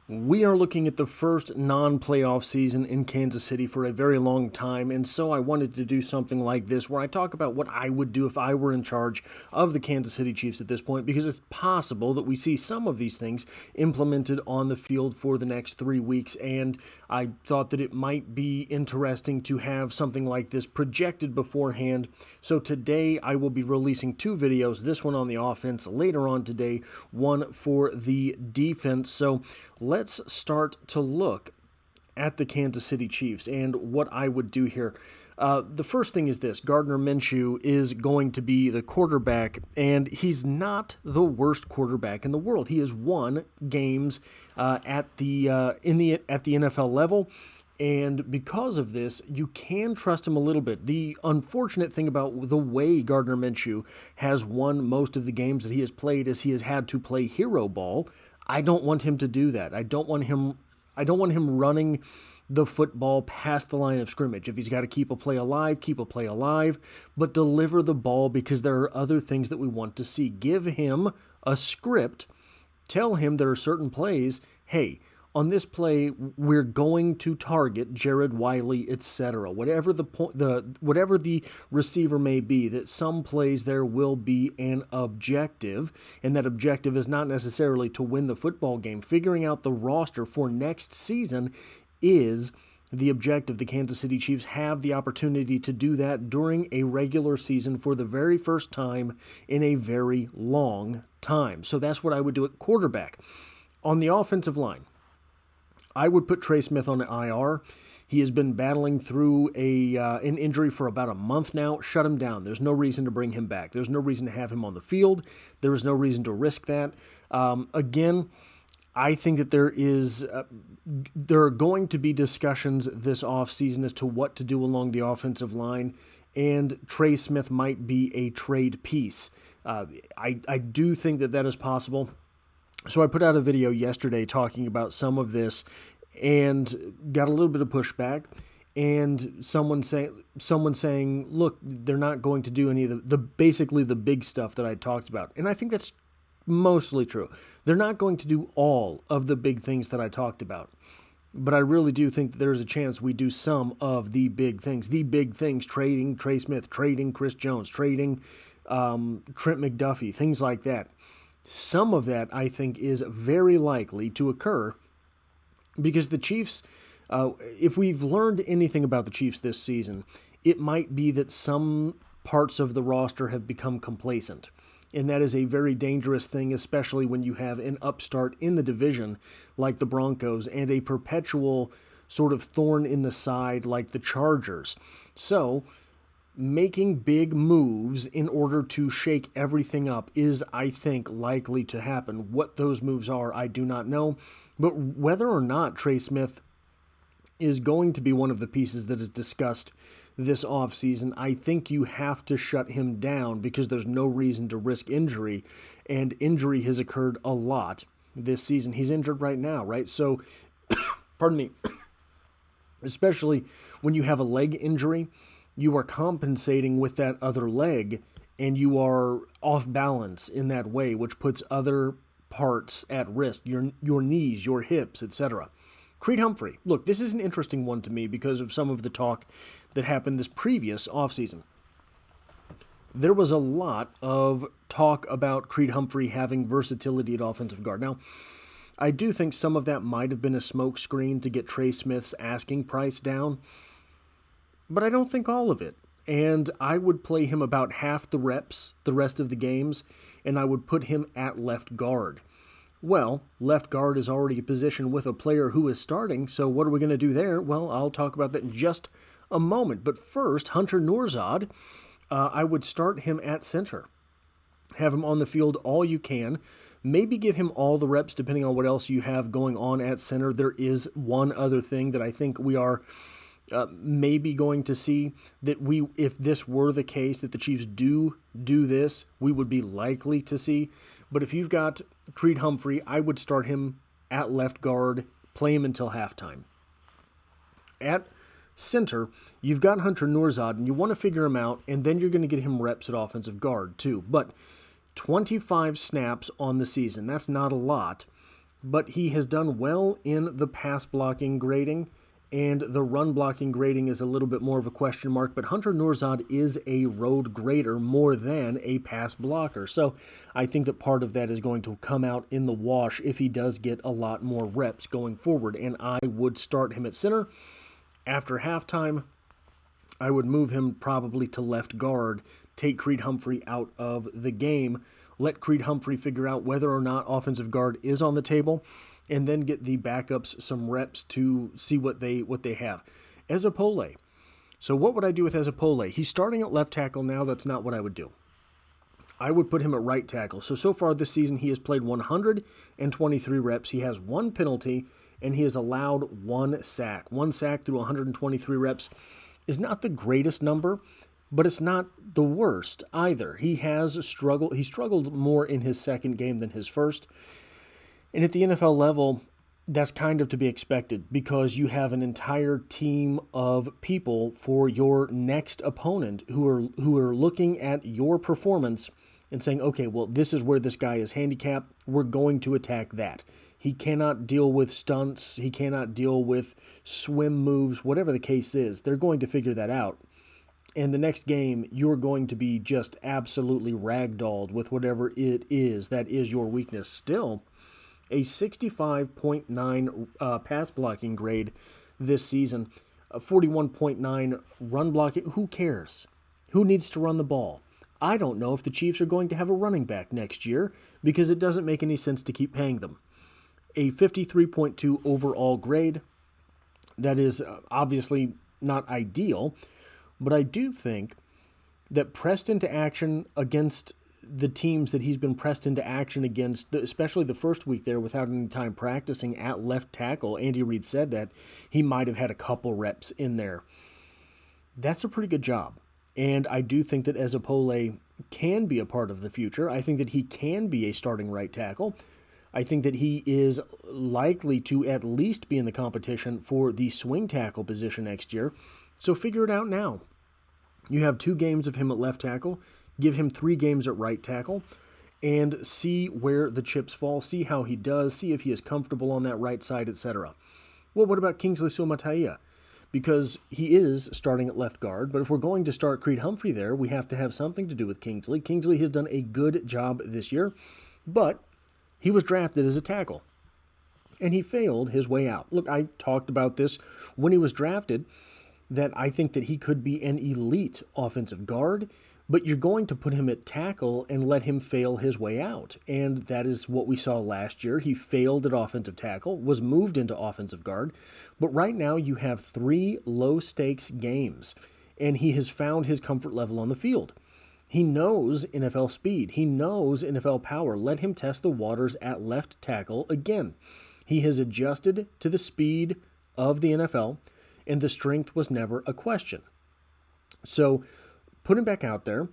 We are looking at the first non-playoff season in Kansas City for a very long time, and so I wanted to do something like this where I talk about what I would do if I were in charge of the Kansas City Chiefs at this point, because it's possible that we see some of these things implemented on the field for the next 3 weeks, and I thought that it might be interesting to have something like this projected beforehand. So today I will be releasing 2 videos, this one on the offense, later on today, one for the defense. So let's start to look at the Kansas City Chiefs and what I would do here. The first thing is this: Gardner Minshew is going to be the quarterback, and he's not the worst quarterback in the world. He has won games at the NFL level, and because of this, you can trust him a little bit. The unfortunate thing about the way Gardner Minshew has won most of the games that he has played is he has had to play hero ball. I don't want him to do that. I don't want him running the football past the line of scrimmage. If he's got to keep a play alive, but deliver the ball, because there are other things that we want to see. Give him a script. Tell him there are certain plays. Hey, on this play, we're going to target Jared Wiley, etc. Whatever the receiver may be, that some plays there will be an objective, and that objective is not necessarily to win the football game. Figuring out the roster for next season is the objective. The Kansas City Chiefs have the opportunity to do that during a regular season for the very first time in a very long time. So that's what I would do at quarterback. On the offensive line, I would put Trey Smith on the IR. He has been battling through an injury for about a month now. Shut him down. There's no reason to bring him back. There's no reason to have him on the field. There is no reason to risk that. Again, I think that there are going to be discussions this offseason as to what to do along the offensive line, and Trey Smith might be a trade piece. I do think that is possible. So I put out a video yesterday talking about some of this and got a little bit of pushback, and someone saying, look, they're not going to do any of basically the big stuff that I talked about. And I think that's mostly true. They're not going to do all of the big things that I talked about. But I really do think that there's a chance we do some of the big things. The big things: trading Trey Smith, trading Chris Jones, trading Trent McDuffie, things like that. Some of that, I think, is very likely to occur because the Chiefs, if we've learned anything about the Chiefs this season, it might be that some parts of the roster have become complacent. And that is a very dangerous thing, especially when you have an upstart in the division like the Broncos and a perpetual sort of thorn in the side like the Chargers. So making big moves in order to shake everything up is, I think, likely to happen. What those moves are, I do not know. But whether or not Trey Smith is going to be one of the pieces that is discussed this offseason, I think you have to shut him down because there's no reason to risk injury. And injury has occurred a lot this season. He's injured right now, right? So, pardon me, especially when you have a leg injury, you are compensating with that other leg, and you are off balance in that way, which puts other parts at risk, your knees, your hips, etc. Creed Humphrey. Look, this is an interesting one to me because of some of the talk that happened this previous offseason. There was a lot of talk about Creed Humphrey having versatility at offensive guard. Now, I do think some of that might have been a smokescreen to get Trey Smith's asking price down, but I don't think all of it. And I would play him about half the reps the rest of the games, and I would put him at left guard. Well, left guard is already a position with a player who is starting, so what are we going to do there? Well, I'll talk about that in just a moment. But first, Hunter Nourzad, I would start him at center. Have him on the field all you can. Maybe give him all the reps depending on what else you have going on at center. There is one other thing that I think we are maybe going to see, that if this were the case, that the Chiefs do this, we would be likely to see. But if you've got Creed Humphrey, I would start him at left guard, play him until halftime. At center, you've got Hunter Nourzad, and you want to figure him out, and then you're going to get him reps at offensive guard too. But 25 snaps on the season, that's not a lot. but he has done well in the pass blocking grading, and the run blocking grading is a little bit more of a question mark, but Hunter Nourzad is a road grader more than a pass blocker. So I think that part of that is going to come out in the wash if he does get a lot more reps going forward, and I would start him at center. After halftime, I would move him probably to left guard, take Creed Humphrey out of the game, let Creed Humphrey figure out whether or not offensive guard is on the table, and then get the backups some reps to see what they have. Ezapole. So what would I do with Ezapole? He's starting at left tackle now. That's not what I would do. I would put him at right tackle. So far this season, he has played 123 reps. He has 1 penalty, and he has allowed 1 sack. 1 sack through 123 reps is not the greatest number, but it's not the worst either. He struggled more in his second game than his first. And at the NFL level, that's kind of to be expected because you have an entire team of people for your next opponent who are looking at your performance and saying, okay, well, this is where this guy is handicapped. We're going to attack that. He cannot deal with stunts. He cannot deal with swim moves, whatever the case is. They're going to figure that out. And the next game, you're going to be just absolutely ragdolled with whatever it is that is your weakness. Still, a 65.9 pass blocking grade this season, a 41.9 run blocking. Who cares? Who needs to run the ball? I don't know if the Chiefs are going to have a running back next year because it doesn't make any sense to keep paying them. A 53.2 overall grade. That is obviously not ideal, but I do think that pressed into action against the teams that he's been pressed into action against, especially the first week there without any time practicing at left tackle, Andy Reid said that he might have had a couple reps in there. That's a pretty good job. And I do think that Ezapole can be a part of the future. I think that he can be a starting right tackle. I think that he is likely to at least be in the competition for the swing tackle position next year. So figure it out now. You have 2 games of him at left tackle. Give him 3 games at right tackle and see where the chips fall, see how he does, see if he is comfortable on that right side, etc. Well, what about Kingsley Suamataia? Because he is starting at left guard, but if we're going to start Creed Humphrey there, we have to have something to do with Kingsley. Kingsley has done a good job this year, but he was drafted as a tackle, and he failed his way out. Look, I talked about this when he was drafted, that I think that he could be an elite offensive guard, but you're going to put him at tackle and let him fail his way out. And that is what we saw last year. He failed at offensive tackle, was moved into offensive guard. But right now you have 3 low-stakes games, and he has found his comfort level on the field. He knows NFL speed. He knows NFL power. Let him test the waters at left tackle again. He has adjusted to the speed of the NFL, and the strength was never a question. So put him back out there,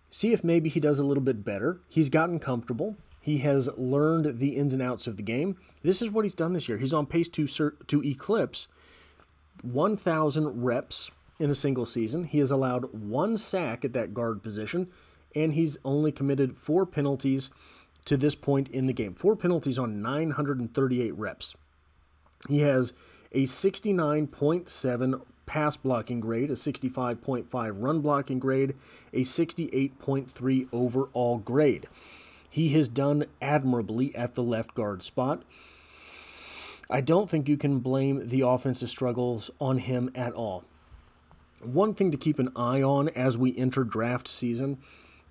see if maybe he does a little bit better. He's gotten comfortable. He has learned the ins and outs of the game. This is what he's done this year. He's on pace to eclipse 1,000 reps in a single season. He has allowed 1 sack at that guard position, and he's only committed 4 penalties to this point in the game. 4 penalties on 938 reps. He has a 69.7 pass blocking grade, a 65.5 run blocking grade, a 68.3 overall grade. He has done admirably at the left guard spot. I don't think you can blame the offensive struggles on him at all. One thing to keep an eye on as we enter draft season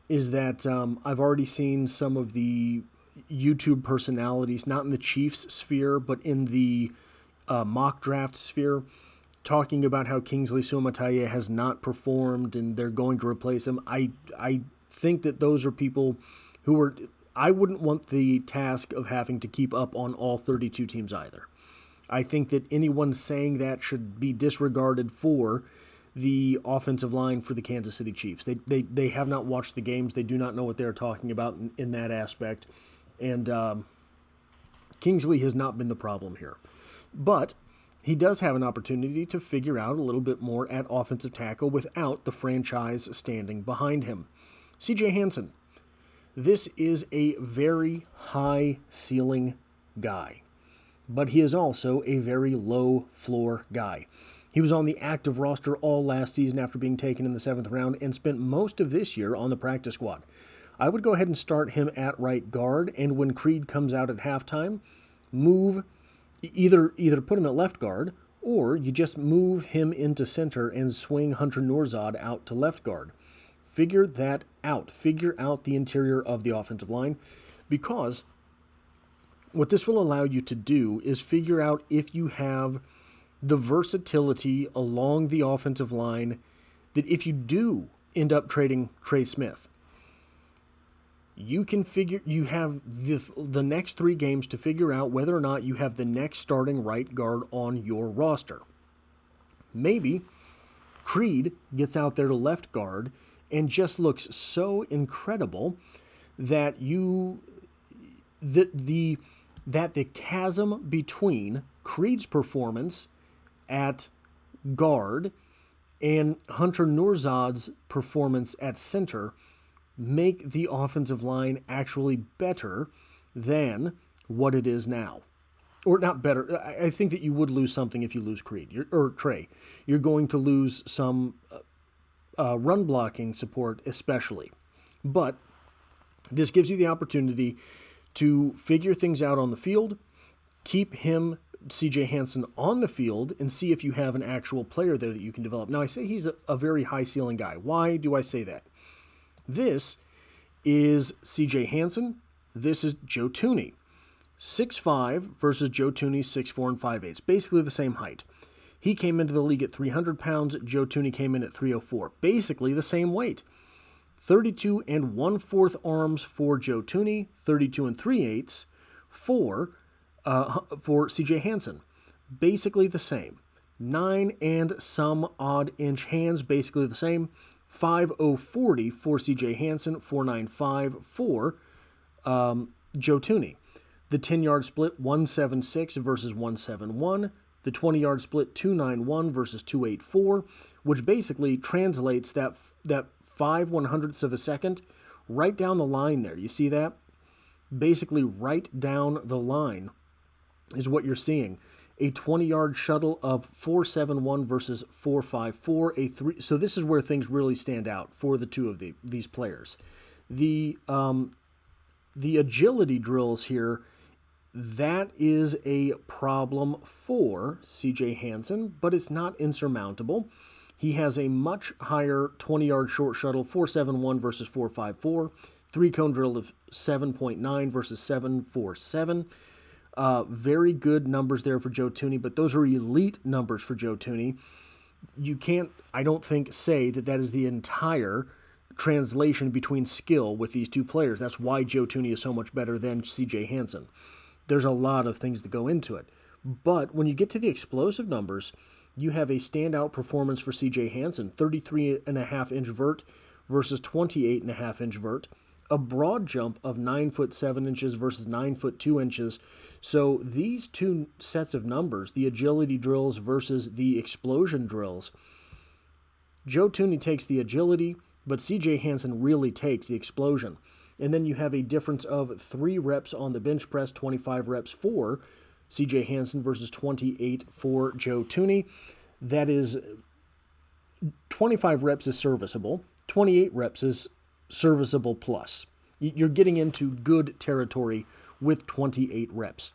is that I've already seen some of the YouTube personalities, not in the Chiefs sphere, but in the mock draft sphere, talking about how Kingsley Suamataia has not performed and they're going to replace him. I think that those are people who are... I wouldn't want the task of having to keep up on all 32 teams either. I think that anyone saying that should be disregarded for the offensive line for the Kansas City Chiefs. They have not watched the games. They do not know what they're talking about in that aspect. And Kingsley has not been the problem here. But he does have an opportunity to figure out a little bit more at offensive tackle without the franchise standing behind him. C.J. Hansen. This is a very high ceiling guy. but he is also a very low floor guy. He was on the active roster all last season after being taken in the 7th round and spent most of this year on the practice squad. I would go ahead and start him at right guard, and when Creed comes out at halftime, move either put him at left guard, or you just move him into center and swing Hunter Nourzad out to left guard. Figure that out. Figure out the interior of the offensive line, because what this will allow you to do is figure out if you have the versatility along the offensive line that if you do end up trading Trey Smith, you have the next 3 games to figure out whether or not you have the next starting right guard on your roster. Maybe Creed gets out there to left guard and just looks so incredible that the chasm between Creed's performance at guard and Hunter Nourzad's performance at center make the offensive line actually better than what it is now. Or not better. I think that you would lose something if you lose Creed or Trey. You're going to lose some run blocking support especially. But this gives you the opportunity to figure things out on the field, keep CJ Hansen, on the field, and see if you have an actual player there that you can develop. Now, I say he's a very high ceiling guy. Why do I say that? This is CJ Hansen. This is Joe Thuney. 6'5" versus Joe Thuney, 6'4" and 5'8". It's basically the same height. He came into the league at 300 pounds. Joe Thuney came in at 304. Basically the same weight. 32 1/4 arms for Joe Thuney, 32 3/8 for CJ Hansen. Basically the same. 9 and some odd inch hands, basically the same. 5'0" for CJ Hansen, 4'9" for Joe Thuney. The 10-yard split, 176 versus 171. The 20-yard split, 291 versus 284, which basically translates that 5/100ths of a second right down the line there. You see that? Basically right down the line is what you're seeing. A 20-yard shuttle of 471 versus 454. So this is where things really stand out for the two of these players. The agility drills here, that is a problem for CJ Hansen, but it's not insurmountable. He has a much higher 20-yard short shuttle, 471 versus 454. 3-cone drill of 7.9 versus 747. Very good numbers there for Joe Thuney, but those are elite numbers for Joe Thuney. You can't, I don't think, say that is the entire translation between skill with these two players. That's why Joe Thuney is so much better than CJ Hansen. There's a lot of things that go into it. But when you get to the explosive numbers, you have a standout performance for CJ Hansen, 33.5-inch vert versus 28.5-inch vert. A broad jump of 9'7" versus 9'2". So these two sets of numbers, the agility drills versus the explosion drills, Joe Thuney takes the agility, but CJ Hansen really takes the explosion. And then you have a difference of 3 reps on the bench press, 25 reps for CJ Hansen versus 28 for Joe Thuney. That is, 25 reps is serviceable, 28 reps is serviceable plus. You're getting into good territory with 28 reps.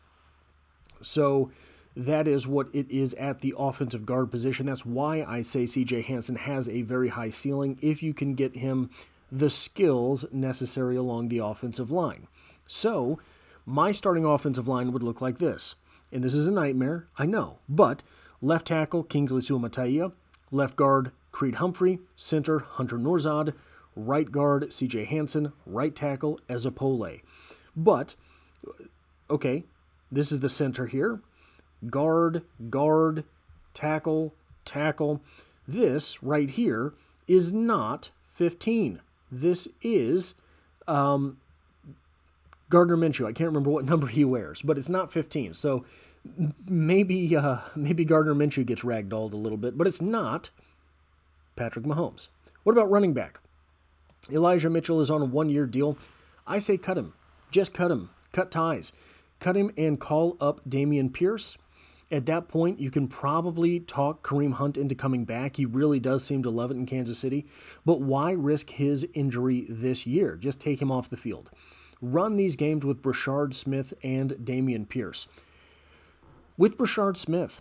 So that is what it is at the offensive guard position. That's why I say CJ Hansen has a very high ceiling if you can get him the skills necessary along the offensive line. So my starting offensive line would look like this. And this is a nightmare, I know. But left tackle, Kingsley Suamataia. Left guard, Creed Humphrey. Center, Hunter Nourzad. Right guard, CJ Hansen. Right tackle, Ezapole. But, okay, this is the center here. Guard, guard, tackle, tackle. This right here is not 15. This is Gardner Minshew. I can't remember what number he wears, but it's not 15. So maybe Gardner Minshew gets ragdolled a little bit, but it's not Patrick Mahomes. What about running back? Elijah Mitchell is on a 1-year deal. I say cut him. Just cut him. Cut ties. cut him and call up Dameon Pierce. At that point, you can probably talk Kareem Hunt into coming back. He really does seem to love it in Kansas City. But why risk his injury this year? Just take him off the field. Run these games with Brashard Smith and Dameon Pierce. With Brashard Smith,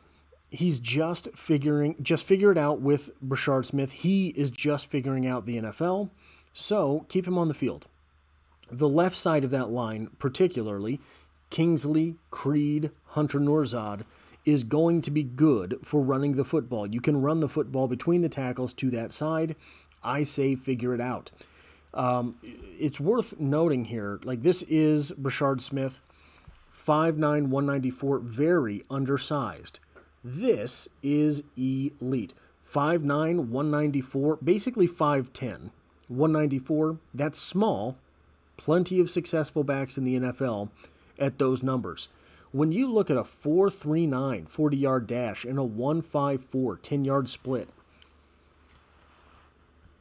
he's just figure it out with Brashard Smith. He is just figuring out the NFL, so keep him on the field. The left side of that line, particularly Kingsley, Creed, Hunter Nourzad, is going to be good for running the football. You can run the football between the tackles to that side. I say figure it out. It's worth noting here, like this is Brashard Smith, 5'9", 194, very undersized. This is elite. 5'9", 194, basically 5'10", 194. That's small. Plenty of successful backs in the NFL at those numbers. When you look at a 4.39 40-yard dash and a 1.54 10-yard split,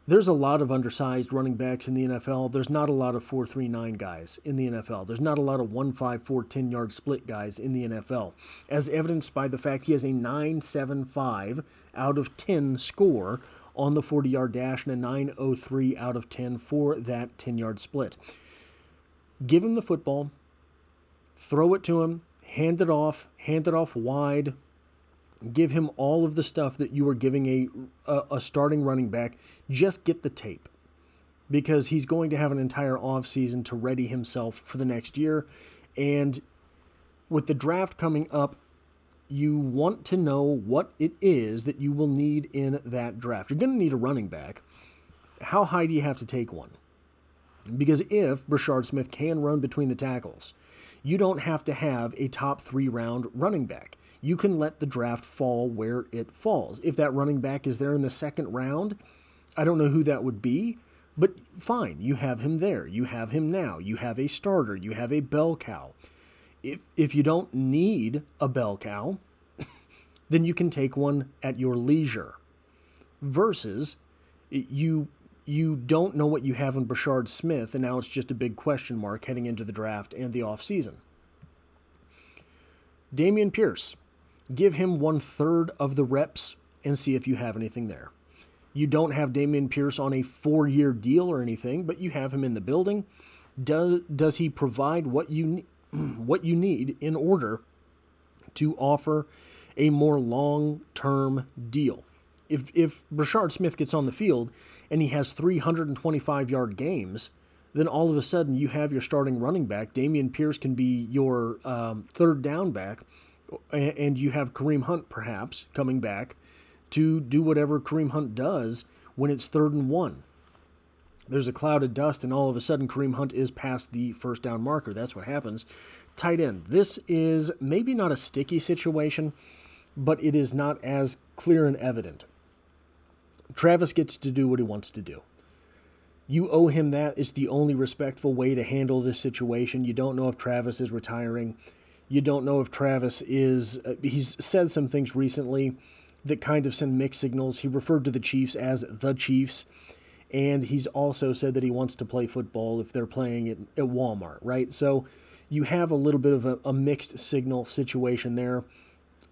there's a lot of undersized running backs in the NFL. There's not a lot of 4.39 guys in the NFL. There's not a lot of 1.54 10-yard split guys in the NFL, as evidenced by the fact he has a 9.75 out of 10 score on the 40-yard dash and a 9.03 out of 10 for that 10-yard split. Give him the football, throw it to him, hand it off wide, give him all of the stuff that you are giving a starting running back. Just get the tape, because he's going to have an entire offseason to ready himself for the next year. And with the draft coming up, you want to know what it is that you will need in that draft. You're going to need a running back. How high do you have to take one? Because if Brashard Smith can run between the tackles, you don't have to have a top 3 round running back. You can let the draft fall where it falls. If that running back is there in the 2nd round, I don't know who that would be, but fine, you have him there. You have him now. You have a starter. You have a bell cow. If you don't need a bell cow, then you can take one at your leisure. Versus, you don't know what you have in Brashard Smith, and now it's just a big question mark heading into the draft and the offseason. Dameon Pierce, give him 1/3 of the reps and see if you have anything there. You don't have Dameon Pierce on a 4-year deal or anything, but you have him in the building. Does he provide what you need in order to offer a more long-term deal? If Brashard Smith gets on the field and he has 325-yard games, then all of a sudden you have your starting running back. Dameon Pierce can be your 3rd down back, and you have Kareem Hunt perhaps coming back to do whatever Kareem Hunt does when it's 3rd and 1. There's a cloud of dust, and all of a sudden Kareem Hunt is past the 1st down marker. That's what happens. Tight end. This is maybe not a sticky situation, but it is not as clear and evident. Travis gets to do what he wants to do. You owe him that. It's the only respectful way to handle this situation. You don't know if Travis is retiring. You don't know if Travis is... he's said some things recently that kind of send mixed signals. He referred to the Chiefs as the Chiefs, and he's also said that he wants to play football if they're playing it at Walmart, right? So you have a little bit of a mixed signal situation there.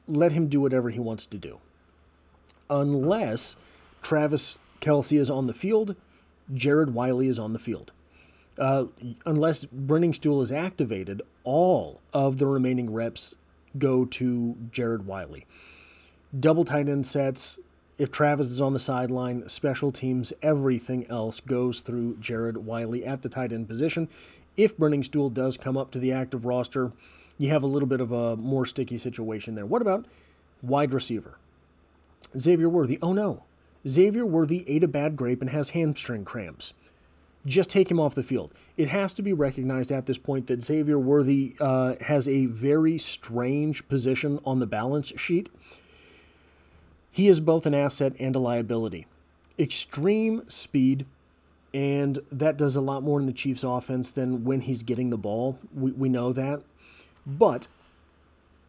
Let him do whatever he wants to do. Unless Travis Kelce is on the field, Jared Wiley is on the field. Unless Brenningstool is activated, all of the remaining reps go to Jared Wiley. Double tight end sets, if Travis is on the sideline, special teams, everything else goes through Jared Wiley at the tight end position. If Brenningstool does come up to the active roster, you have a little bit of a more sticky situation there. What about wide receiver? Xavier Worthy. Oh no. Xavier Worthy ate a bad grape and has hamstring cramps. Just take him off the field. It has to be recognized at this point that Xavier Worthy has a very strange position on the balance sheet. He is both an asset and a liability. Extreme speed, and that does a lot more in the Chiefs' offense than when he's getting the ball. We know that. But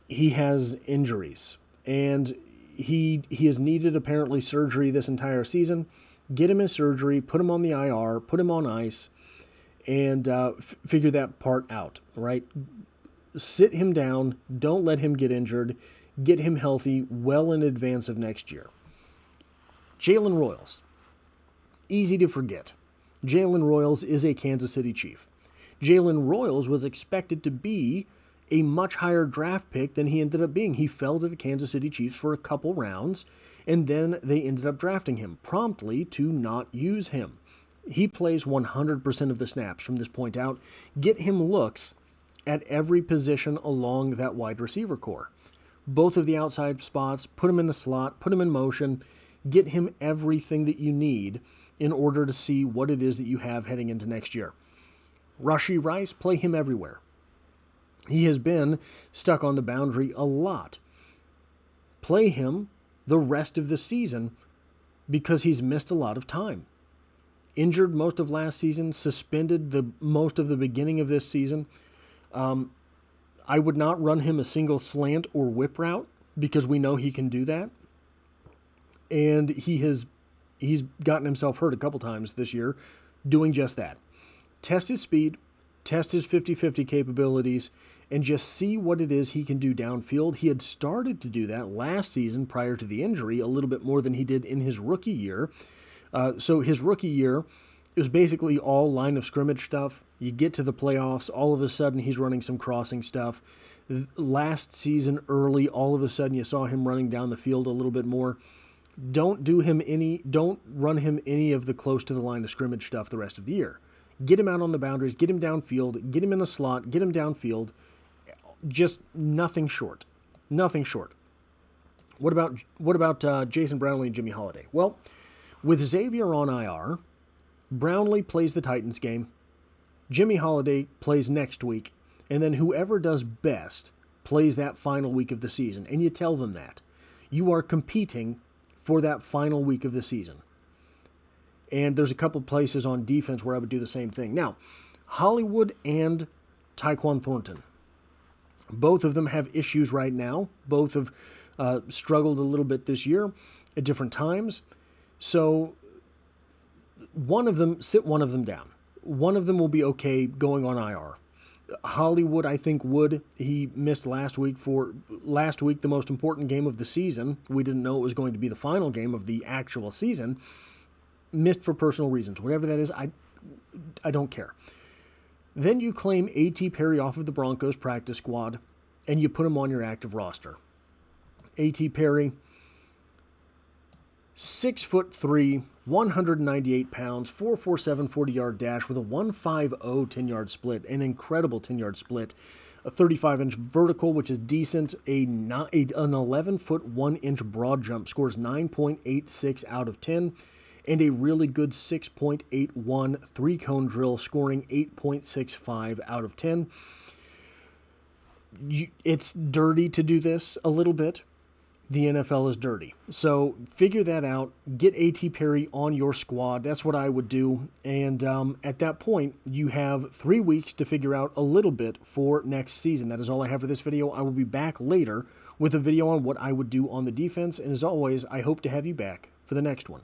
he has injuries, and he has needed apparently surgery this entire season. Get him his surgery, put him on the IR, put him on ice, and figure that part out, right? sit him down. Don't let him get injured. Get him healthy well in advance of next year. Jalen Royals. Easy to forget. Jalen Royals is a Kansas City Chief. Jalen Royals was expected to be a much higher draft pick than he ended up being. He fell to the Kansas City Chiefs for a couple rounds, and then they ended up drafting him promptly to not use him. He plays 100% of the snaps from this point out. Get him looks at every position along that wide receiver core. Both of the outside spots, put him in the slot, put him in motion, get him everything that you need in order to see what it is that you have heading into next year. Rashee Rice, play him everywhere. He has been stuck on the boundary a lot. Play him the rest of the season because he's missed a lot of time. Injured most of last season, suspended most of the beginning of this season. I would not run him a single slant or whip route because we know he can do that. And he's gotten himself hurt a couple times this year doing just that. Test his speed, test his 50-50 capabilities, and just see what it is he can do downfield. He had started to do that last season prior to the injury a little bit more than he did in his rookie year. So his rookie year, it was basically all line of scrimmage stuff. You get to the playoffs, all of a sudden he's running some crossing stuff. Last season early, all of a sudden you saw him running down the field a little bit more. Don't run him any of the close to the line of scrimmage stuff the rest of the year. Get him out on the boundaries, get him downfield, get him in the slot, get him downfield. Just nothing short. Nothing short. What about Jason Brownlee and Jimmy Holiday? Well, with Xavier on IR, Brownlee plays the Titans game, Jimmy Holiday plays next week, and then whoever does best plays that final week of the season. And you tell them that. You are competing for that final week of the season. And there's a couple places on defense where I would do the same thing. Now, Hollywood and Tyquan Thornton. Both of them have issues right now. Both have struggled a little bit this year at different times. So sit one of them down. One of them will be okay going on IR. Hollywood, I think, would. He missed last week, the most important game of the season. We didn't know it was going to be the final game of the actual season. Missed for personal reasons. Whatever that is, I don't care. Then you claim A.T. Perry off of the Broncos practice squad, and you put him on your active roster. A.T. Perry, 6'3", 198 pounds, 4.47 40-yard dash with a 1.50 10-yard split, an incredible 10-yard split, a 35-inch vertical, which is decent, an 11-foot 1-inch broad jump, scores 9.86 out of 10, and a really good 6.81 three-cone drill, scoring 8.65 out of 10. It's dirty to do this a little bit. The NFL is dirty. So figure that out. Get A.T. Perry on your squad. That's what I would do. And at that point, you have 3 weeks to figure out a little bit for next season. That is all I have for this video. I will be back later with a video on what I would do on the defense. And as always, I hope to have you back for the next one.